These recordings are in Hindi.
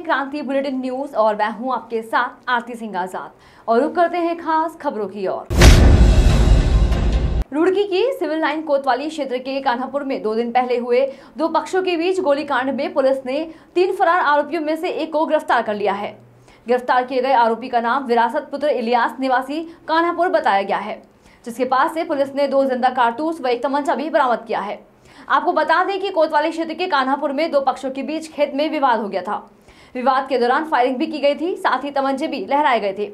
क्रांति बुलेटिन न्यूज और मैं हूं आपके साथ आरती सिंह आजाद और रुक करते हैं खास खबरों की ओर। रुड़की की सिविल लाइन कोतवाली क्षेत्र के कान्हापुर में 2 दिन पहले हुए 2 पक्षों के बीच गोलीकांड में पुलिस ने 3 फरार आरोपियों में से एक को गिरफ्तार कर लिया है। गिरफ्तार किए गए आरोपी का नाम विरासत पुत्र इलियास निवासी कान्हापुर बताया गया है, जिसके पास से पुलिस ने 2 जिंदा कारतूस व एक तमंचा भी बरामद किया है। आपको बता दें कि कोतवाली क्षेत्र के कान्हापुर में 2 पक्षों के बीच खेत में विवाद हो गया था। विवाद के दौरान फायरिंग भी की गई थी, साथ ही तमंचे भी लहराए गए थे।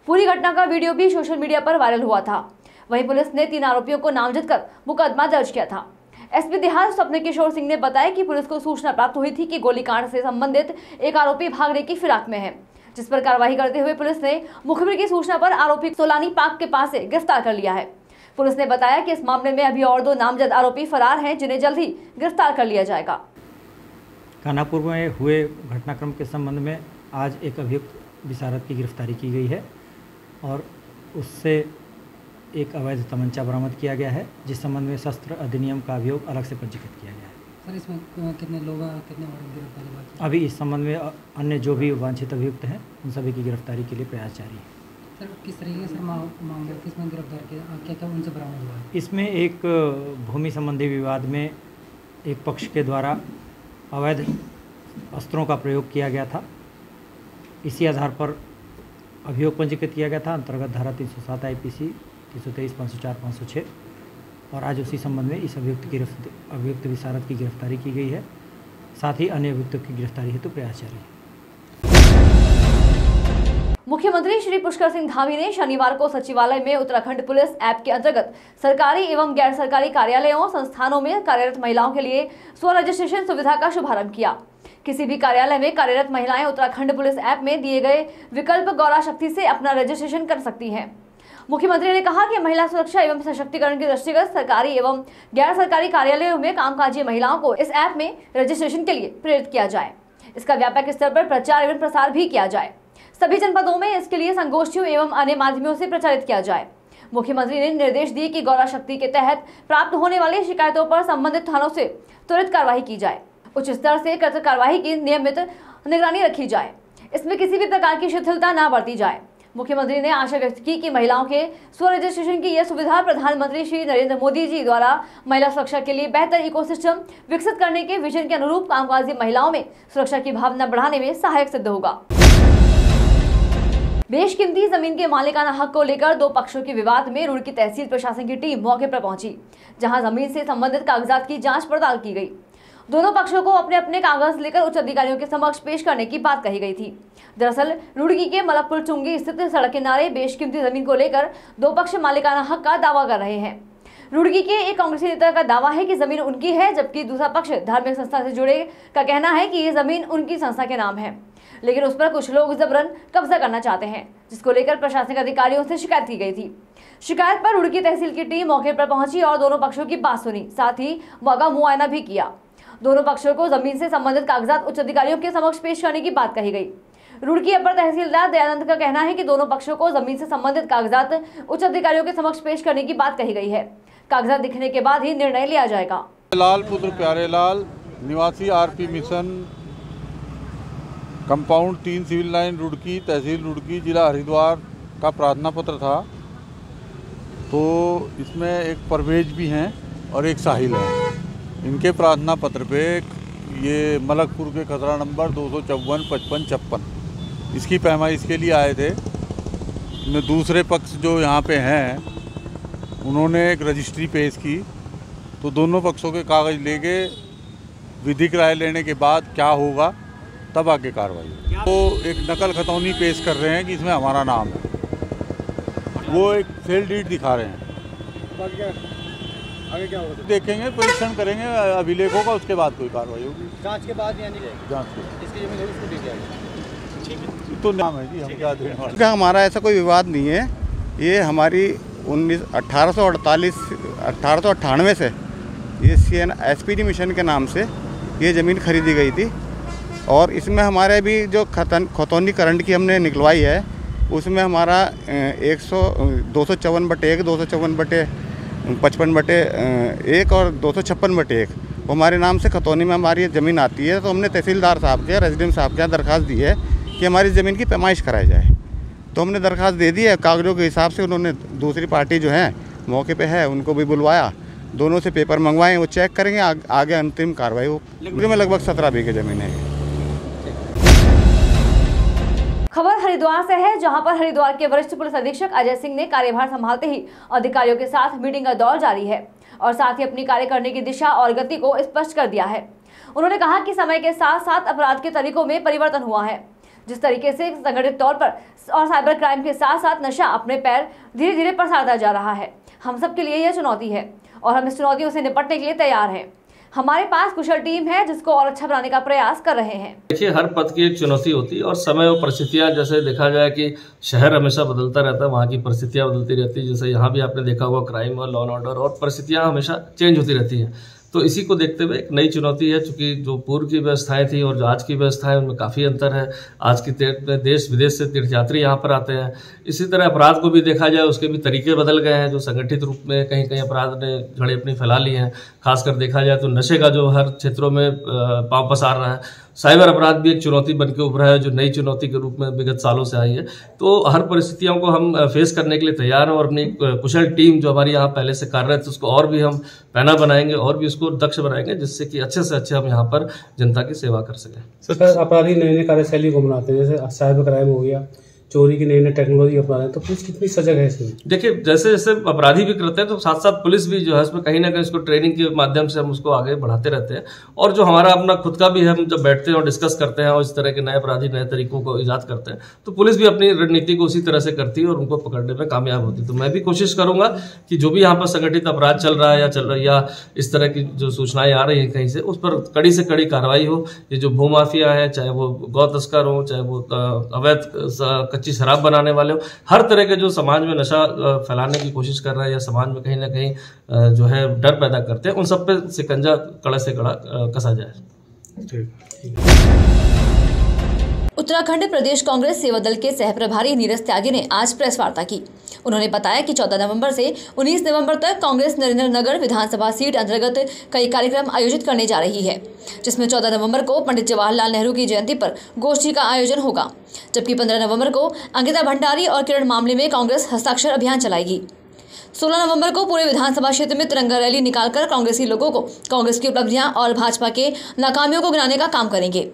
पूरी घटना का वीडियो भी सोशल मीडिया पर वायरल हुआ था। वहीं पुलिस ने 3 आरोपियों को नामजद कर मुकदमा दर्ज किया था। एसपी देहात स्वप्न किशोर सिंह ने बताया कि पुलिस को सूचना प्राप्त हुई थी कि गोलीकांड से संबंधित एक आरोपी भागने की फिराक में है, जिस पर कार्रवाई करते हुए पुलिस ने मुखबिर की सूचना पर आरोपी सोलानी पार्क के पास से गिरफ्तार कर लिया है। पुलिस ने बताया कि इस मामले में अभी और 2 नामजद आरोपी फरार हैं, जिन्हें जल्द ही गिरफ्तार कर लिया जाएगा। कान्हापुर में हुए घटनाक्रम के संबंध में आज एक अभियुक्त विशारद की गिरफ्तारी की गई है और उससे एक अवैध तमंचा बरामद किया गया है, जिस संबंध में शस्त्र अधिनियम का अभियोग अलग से पंजीकृत किया गया है। सर, इसमें कितने लोग कितने और गिरफ्तारी बाकी? अभी इस संबंध में अन्य जो भी वांछित अभियुक्त हैं उन सभी की गिरफ्तारी के लिए प्रयास जारी है। सर, किस तरीके से मामले किसमें गिरफ्तार किया, क्या क्या उनसे बरामद हुआ है? इसमें एक भूमि संबंधी विवाद में एक पक्ष के द्वारा अवैध अस्त्रों का प्रयोग किया गया था। इसी आधार पर अभियोग पंजीकृत किया गया था, अंतर्गत धारा 307 IPC 323 504 506, और आज उसी संबंध में इस अभियुक्त विशारद की गिरफ्तारी की गई है। साथ ही अन्य अभियुक्तों की गिरफ्तारी हेतु प्रयास जारी है। मुख्यमंत्री श्री पुष्कर सिंह धामी ने शनिवार को सचिवालय में उत्तराखंड पुलिस ऐप के अंतर्गत सरकारी एवं गैर सरकारी कार्यालयों संस्थानों में कार्यरत महिलाओं के लिए स्व रजिस्ट्रेशन सुविधा का शुभारंभ किया। किसी भी कार्यालय में कार्यरत महिलाएं उत्तराखंड पुलिस ऐप में दिए गए विकल्प गौरा शक्ति से अपना रजिस्ट्रेशन कर सकती हैं। मुख्यमंत्री ने कहा कि महिला सुरक्षा एवं सशक्तिकरण के दृष्टिगत सरकारी एवं गैर सरकारी कार्यालयों में कामकाजी महिलाओं को इस ऐप में रजिस्ट्रेशन के लिए प्रेरित किया जाए। इसका व्यापक स्तर पर प्रचार एवं प्रसार भी किया जाए। सभी जनपदों में इसके लिए संगोष्ठियों एवं अन्य माध्यमों से प्रचारित किया जाए। मुख्यमंत्री ने निर्देश दिए कि गौरा शक्ति के तहत प्राप्त होने वाली शिकायतों पर संबंधित थानों से त्वरित कार्रवाई की जाए। उच्च स्तर से कृत कार्रवाई की नियमित निगरानी रखी जाए। इसमें किसी भी प्रकार की शिथिलता न बरती जाए। मुख्यमंत्री ने आशा व्यक्त की कि महिलाओं के स्व रजिस्ट्रेशन की यह सुविधा प्रधानमंत्री श्री नरेंद्र मोदी जी द्वारा महिला सुरक्षा के लिए बेहतर इकोसिस्टम विकसित करने के विजन के अनुरूप कामकाजी महिलाओं में सुरक्षा की भावना बढ़ाने में सहायक सिद्ध होगा। बेशकीमती जमीन के मालिकाना हक को लेकर 2 पक्षों के विवाद में रुड़की तहसील प्रशासन की टीम मौके पर पहुंची, जहां जमीन से संबंधित कागजात की जांच पड़ताल की गई। दोनों पक्षों को अपने अपने कागज लेकर उच्च अधिकारियों के समक्ष पेश करने की बात कही गई थी। दरअसल रुड़की के मलकपुर चुंगी स्थित सड़क किनारे बेशकीमती जमीन को लेकर 2 पक्ष मालिकाना हक का दावा कर रहे हैं। रुड़की के एक कांग्रेसी नेता का दावा है कि जमीन उनकी है, जबकि दूसरा पक्ष धार्मिक संस्था से जुड़े का कहना है कि ये जमीन उनकी संस्था के नाम है, लेकिन उस पर कुछ लोग जबरन कब्जा करना चाहते हैं, जिसको लेकर प्रशासनिक अधिकारियों से शिकायत की गई थी। शिकायत पर रुड़की तहसील की टीम मौके पर पहुंची और दोनों पक्षों की बात सुनी, साथ ही मौका मुआयना भी किया। दोनों पक्षों को जमीन से संबंधित कागजात उच्च अधिकारियों के समक्ष पेश करने की बात कही गई। रुड़की अपर तहसीलदार दयानंद का कहना है कि दोनों पक्षों को जमीन से संबंधित कागजात उच्च अधिकारियों के समक्ष पेश करने की बात कही गई है। कागजात दिखने के बाद ही निर्णय लिया जाएगा। लाल पुत्र प्यारे लाल निवासी RP mission compound 3 civil line Roorkee तहसील रुड़की जिला हरिद्वार का प्रार्थना पत्र था। तो इसमें एक परवेज भी हैं और एक साहिल है। इनके प्रार्थना पत्र पे ये मलकपुर के खतरा नंबर 254 55 56 इसकी पैमाइश के लिए आए थे। इनमें दूसरे पक्ष जो यहाँ पे हैं उन्होंने एक रजिस्ट्री पेश की, तो दोनों पक्षों के कागज़ लेके विधिक राय लेने के बाद क्या होगा तब आगे कार्रवाई। तो एक नकल खतौनी पेश कर रहे हैं कि इसमें हमारा नाम है, वो एक फेल डीड दिखा रहे हैं। आगे क्या होगा देखेंगे, परीक्षण करेंगे अभिलेखों का, उसके बाद कोई कार्रवाई होगी। जांच के बाद यानी जांच के इसकी जमीन इसको दे दिया जाएगा। ठीक है, तो नाम है जी, हम क्या देने वाले। हमारा ऐसा कोई विवाद नहीं है। ये हमारी 1898 से ये CN SPD मिशन के नाम से ये ज़मीन खरीदी गई थी और इसमें हमारे भी जो खतौनी करंट की हमने निकलवाई है उसमें हमारा 254/1 254/55/1 और 256/1 वो हमारे नाम से खतौनी में हमारी ज़मीन आती है, तो हमने तहसीलदार साहब के, रेजिडेंट साहब के यहाँ दरख्वास्त दी है कि हमारी ज़मीन की पैमाइश कराई जाए। तो हमने दरख्वास्त दे दी है, कागज़ों के हिसाब से उन्होंने दूसरी पार्टी जो है मौके पे है उनको भी बुलवाया, दोनों से पेपर मंगवाए, वो चेक करेंगे, आगे अंतिम कार्रवाई हो। में लगभग 17 बीघे ज़मीन है। खबर हरिद्वार से है, जहां पर हरिद्वार के वरिष्ठ पुलिस अधीक्षक अजय सिंह ने कार्यभार संभालते ही अधिकारियों के साथ मीटिंग का दौर जारी है और साथ ही अपनी कार्य करने की दिशा और गति को स्पष्ट कर दिया है। उन्होंने कहा कि समय के साथ साथ अपराध के तरीकों में परिवर्तन हुआ है। जिस तरीके से संगठित तौर पर और साइबर क्राइम के साथ साथ नशा अपने पैर धीरे धीरे पसारता जा रहा है, हम सब के लिए यह चुनौती है और हम इस चुनौतियों से निपटने के लिए तैयार हैं। हमारे पास कुशल टीम है जिसको और अच्छा बनाने का प्रयास कर रहे हैं। देखिए, हर पद की एक चुनौती होती है और समय और परिस्थितियां, जैसे देखा जाए कि शहर हमेशा बदलता रहता है, वहाँ की परिस्थितियां बदलती रहती है। जैसे यहाँ भी आपने देखा होगा, क्राइम और लॉ एंड ऑर्डर और परिस्थितियां हमेशा चेंज होती रहती हैं। तो इसी को देखते हुए एक नई चुनौती है, चूंकि जो पूर्व की व्यवस्थाएं थी और जो आज की व्यवस्था है उनमें काफ़ी अंतर है। आज की देश विदेश से तीर्थयात्री यहाँ पर आते हैं। इसी तरह अपराध को भी देखा जाए, उसके भी तरीके बदल गए हैं। जो संगठित रूप में कहीं कहीं अपराध ने जड़ें अपनी फैला ली हैं। खासकर देखा जाए तो नशे का जो हर क्षेत्रों में पांव पसार रहा है। साइबर अपराध भी एक चुनौती बन के उभरा है, जो नई चुनौती के रूप में विगत सालों से आई है। तो हर परिस्थितियों को हम फेस करने के लिए तैयार हैं और अपनी कुशल टीम जो हमारी यहाँ पहले से कार्यरत है उसको और भी हम पैना बनाएंगे और भी उसको दक्ष बनाएंगे, जिससे कि अच्छे से अच्छे हम यहाँ पर जनता की सेवा कर सकें। सर, अपराधी नई नई कार्यशैली को बनाते हैं, जैसे साइबर क्राइम हो गया, चोरी की नई नई टेक्नोलॉजी अपना रहे हैं, तो पुलिस कितनी सजग है इसमें? देखिए, जैसे जैसे अपराधी भी करते हैं तो साथ साथ पुलिस भी जो है इसमें कहीं ना कहीं इसको ट्रेनिंग के माध्यम से हम उसको आगे बढ़ाते रहते हैं। और जो हमारा अपना खुद का भी है, हम जब बैठते हैं और डिस्कस करते हैं और इस तरह के नए अपराधी नए तरीकों को ईजाद करते हैं, तो पुलिस भी अपनी रणनीति को उसी तरह से करती है और उनको पकड़ने में कामयाब होती है। तो मैं भी कोशिश करूंगा कि जो भी यहाँ पर संगठित अपराध चल रहा है या इस तरह की जो सूचनाएं आ रही है कहीं से, उस पर कड़ी से कड़ी कार्रवाई हो। ये जो भूमाफिया है, चाहे वो गौ तस्कर हो, चाहे वो अवैध कच्ची शराब बनाने वाले हो, हर तरह के जो समाज में नशा फैलाने की कोशिश कर रहे हैं या समाज में कहीं ना कहीं जो है डर पैदा करते हैं, उन सब पे शिकंजा कड़ा से कड़ा कसा जाए। उत्तराखंड प्रदेश कांग्रेस सेवा दल के सह प्रभारी नीरज त्यागी ने आज प्रेस वार्ता की। उन्होंने बताया कि 14 नवंबर से 19 नवंबर तक कांग्रेस नरेंद्रनगर विधानसभा सीट अंतर्गत कई कार्यक्रम आयोजित करने जा रही है, जिसमें 14 नवंबर को पंडित जवाहरलाल नेहरू की जयंती पर गोष्ठी का आयोजन होगा, जबकि 15 नवंबर को अंकिता भंडारी और किरण मामले में कांग्रेस हस्ताक्षर अभियान चलाएगी। 16 नवंबर को पूरे विधानसभा क्षेत्र में तिरंगा रैली निकालकर कांग्रेसी लोगों को कांग्रेस की उपलब्धियां और भाजपा के नाकामियों को गिनाने का काम करेंगे।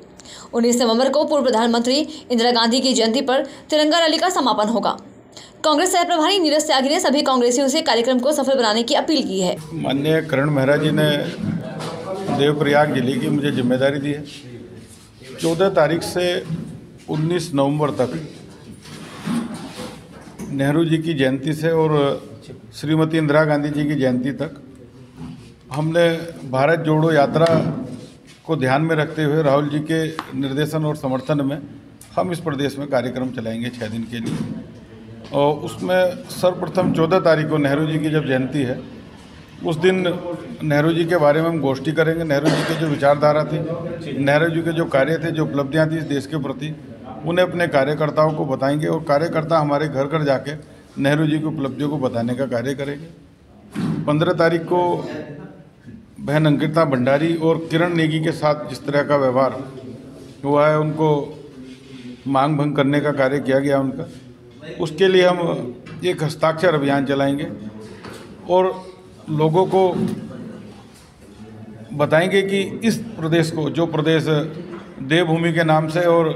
19 नवंबर को पूर्व प्रधानमंत्री इंदिरा गांधी की जयंती पर तिरंगा रैली का समापन होगा। कांग्रेस सह प्रभारी नीरज त्यागी ने सभी कांग्रेसियों से कार्यक्रम को सफल बनाने की अपील की है। माननीय करण मेहरा जी ने देवप्रयाग जिले की मुझे जिम्मेदारी दी है। 14 तारीख से 19 नवंबर तक नेहरू जी की जयंती से और श्रीमती इंदिरा गांधी जी की जयंती तक हमने भारत जोड़ो यात्रा को ध्यान में रखते हुए राहुल जी के निर्देशन और समर्थन में हम इस प्रदेश में कार्यक्रम चलाएंगे 6 दिन के लिए। और उसमें सर्वप्रथम 14 तारीख को नेहरू जी की जब जयंती है, उस दिन नेहरू जी के बारे में हम गोष्ठी करेंगे। नेहरू जी की जो विचारधारा थी, नेहरू जी के जो कार्य थे, जो उपलब्धियां थी इस देश के प्रति, उन्हें अपने कार्यकर्ताओं को बताएंगे और कार्यकर्ता हमारे घर घर जाके नेहरू जी की उपलब्धियों को बताने का कार्य करेंगे। 15 तारीख को बहन अंकिता भंडारी और किरण नेगी के साथ जिस तरह का व्यवहार हुआ है, उनको मांग भंग करने का कार्य किया गया उनका, उसके लिए हम एक हस्ताक्षर अभियान चलाएंगे और लोगों को बताएंगे कि इस प्रदेश को, जो प्रदेश देवभूमि के नाम से और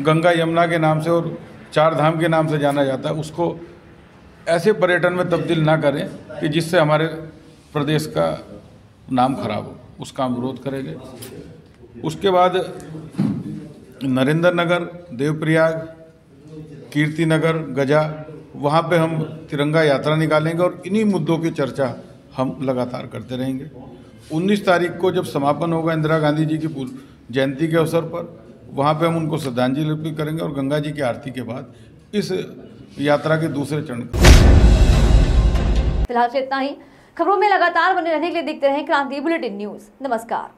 गंगा यमुना के नाम से और 4 धाम के नाम से जाना जाता है, उसको ऐसे पर्यटन में तब्दील ना करें कि जिससे हमारे प्रदेश का नाम खराब हो। उसका हम विरोध करेंगे। उसके बाद नरेंद्र नगर, देवप्रयाग, कीर्तिनगर, गजा, वहाँ पे हम तिरंगा यात्रा निकालेंगे और इन्हीं मुद्दों की चर्चा हम लगातार करते रहेंगे। 19 तारीख को जब समापन होगा इंदिरा गांधी जी की जयंती के अवसर पर, वहाँ पे हम उनको श्रद्धांजलि अर्पित करेंगे और गंगा जी की आरती के बाद इस यात्रा के दूसरे चरण। फिलहाल इतना ही। खबरों में लगातार बने रहने के लिए देखते रहें क्रांति बुलेटिन न्यूज। नमस्कार।